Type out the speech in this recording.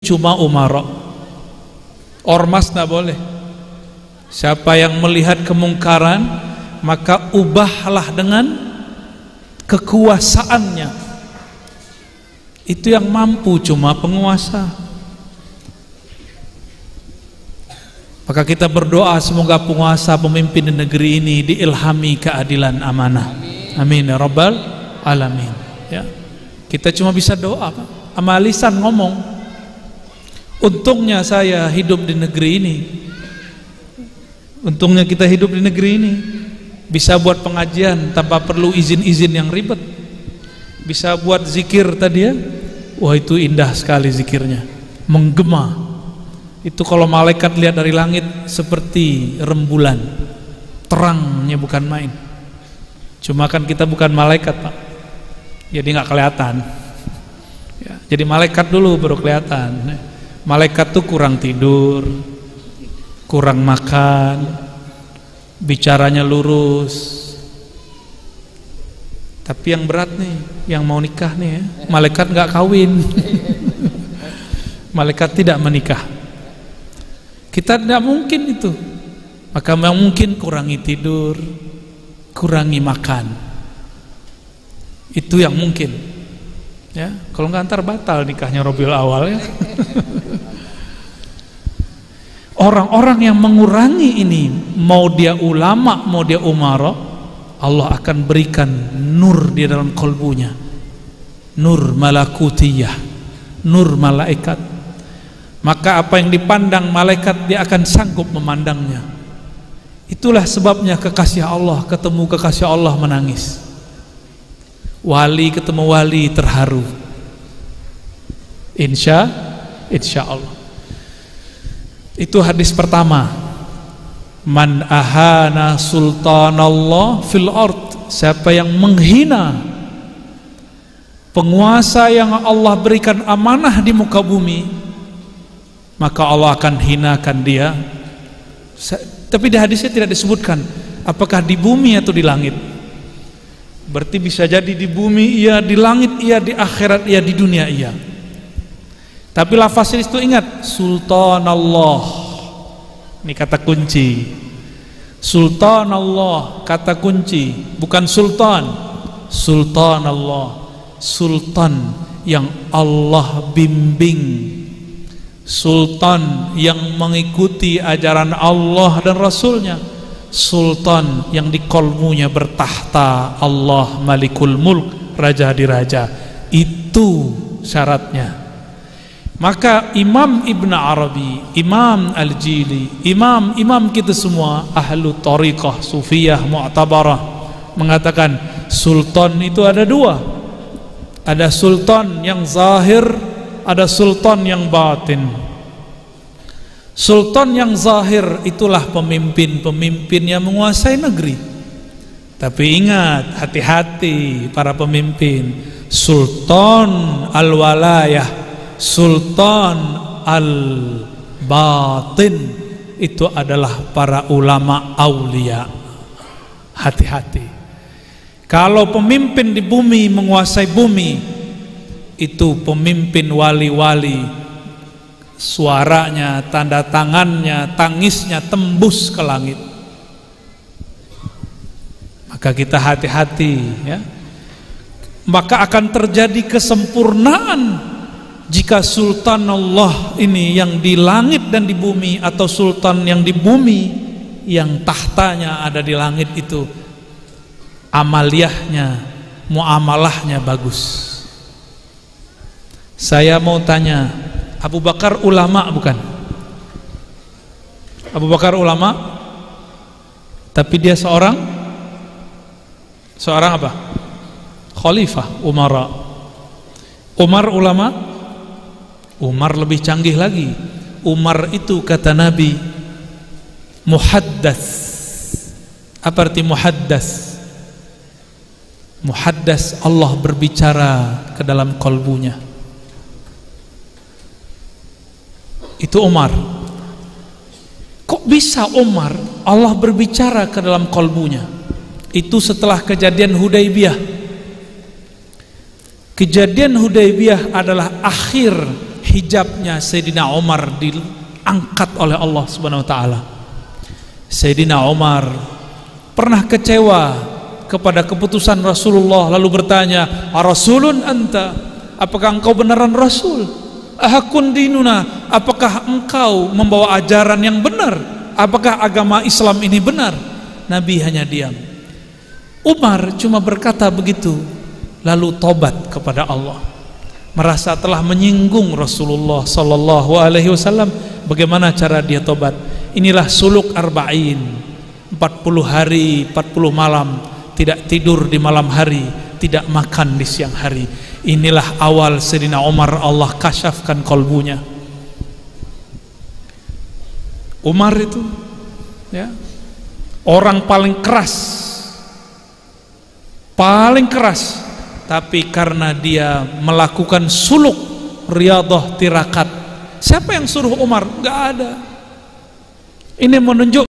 cuma umara. Ormas tidak boleh. Siapa yang melihat kemungkaran, maka ubahlah dengan kekuasaannya. Itu yang mampu cuma penguasa. Maka kita berdoa semoga penguasa, pemimpin di negeri ini diilhami keadilan, amanah. Amin ya rabbal alamin. Ya. Kita cuma bisa doa, Pak. Sama lisan ngomong. Untungnya saya hidup di negeri ini. Untungnya kita hidup di negeri ini. Bisa buat pengajian tanpa perlu izin-izin yang ribet. Bisa buat zikir tadi ya. Wah, itu indah sekali zikirnya. Menggema. Itu kalau malaikat lihat dari langit seperti rembulan. Terangnya bukan main. Cuma kan kita bukan malaikat, Pak. Jadi nggak kelihatan. Ya, jadi malaikat dulu baru kelihatan. Malaikat tuh kurang tidur, kurang makan, bicaranya lurus. Tapi yang berat nih, yang mau nikah nih ya, malaikat nggak kawin. Malaikat tidak menikah. Kita tidak mungkin itu. Maka mungkin kurangi tidur, kurangi makan. Itu yang mungkin. Ya, kalau nggak antar batal nikahnya Rabiul Awal ya. Orang-orang yang mengurangi ini, mau dia ulama, mau dia umara, Allah akan berikan nur di dalam kalbunya. Nur malakutiyah, nur malaikat. Maka apa yang dipandang malaikat dia akan sanggup memandangnya. Itulah sebabnya kekasih Allah ketemu kekasih Allah menangis. Wali ketemu wali terharu. Insya Allah. Itu hadis pertama. Man ahana sultanallah fil ard. Siapa yang menghina penguasa yang Allah berikan amanah di muka bumi, maka Allah akan hinakan dia. Tapi di hadisnya tidak disebutkan apakah di bumi atau di langit. Berarti bisa jadi di bumi iya, di langit iya, di akhirat iya, di dunia iya. Tapi lafaznya itu ingat, Sultanallah. Ini kata kunci. Sultanallah kata kunci, bukan sultan. Sultanallah, sultan yang Allah bimbing, sultan yang mengikuti ajaran Allah dan Rasulnya, sultan yang di kolmunya bertahta Allah Malikul Mulk, raja di raja. Itu syaratnya. Maka Imam Ibn Arabi, Imam Al-Jili, imam kita semua ahlu tariqah sufiyah mu'tabarah mengatakan sultan itu ada dua. Ada sultan yang zahir, ada sultan yang batin. Sultan yang zahir itulah pemimpin-pemimpin yang menguasai negeri. Tapi ingat, hati-hati para pemimpin. Sultan al-walayah, sultan al-batin itu adalah para ulama aulia. Hati-hati. Kalau pemimpin di bumi menguasai bumi, itu pemimpin wali-wali, suaranya, tanda tangannya, tangisnya tembus ke langit. Maka kita hati-hati ya. Maka akan terjadi kesempurnaan jika sultan Allah ini yang di langit dan di bumi, atau sultan yang di bumi yang tahtanya ada di langit itu amaliyahnya, muamalahnya bagus. Saya mau tanya, Abu Bakar ulama bukan? Abu Bakar ulama, tapi dia seorang apa? Khalifah, umara. Umar ulama? Umar lebih canggih lagi. Umar itu kata Nabi muhaddas. Apa arti muhaddas? Muhaddas, Allah berbicara ke dalam kalbunya. Itu Umar. Kok bisa Umar Allah berbicara ke dalam kalbunya? Itu setelah kejadian Hudaybiyah. Kejadian Hudaybiyah adalah akhir hijabnya Sayyidina Umar diangkat oleh Allah Subhanahu wa taala. Sayyidina Umar pernah kecewa kepada keputusan Rasulullah, lalu bertanya, "Rasulun anta?" Apakah engkau beneran Rasul? "Ahakun dinuna?" Apakah engkau membawa ajaran yang benar? Apakah agama Islam ini benar? Nabi hanya diam. Umar cuma berkata begitu, lalu tobat kepada Allah. Merasa telah menyinggung Rasulullah sallallahu alaihi wasallam. Bagaimana cara dia tobat? Inilah suluk arba'in, 40 hari 40 malam, tidak tidur di malam hari, tidak makan di siang hari. Inilah awal Sayyidina Umar Allah kasyafkan kolbunya. Umar itu ya, orang paling keras, tapi karena dia melakukan suluk riyadhah tirakat. Siapa yang suruh Umar? Enggak ada. Ini menunjuk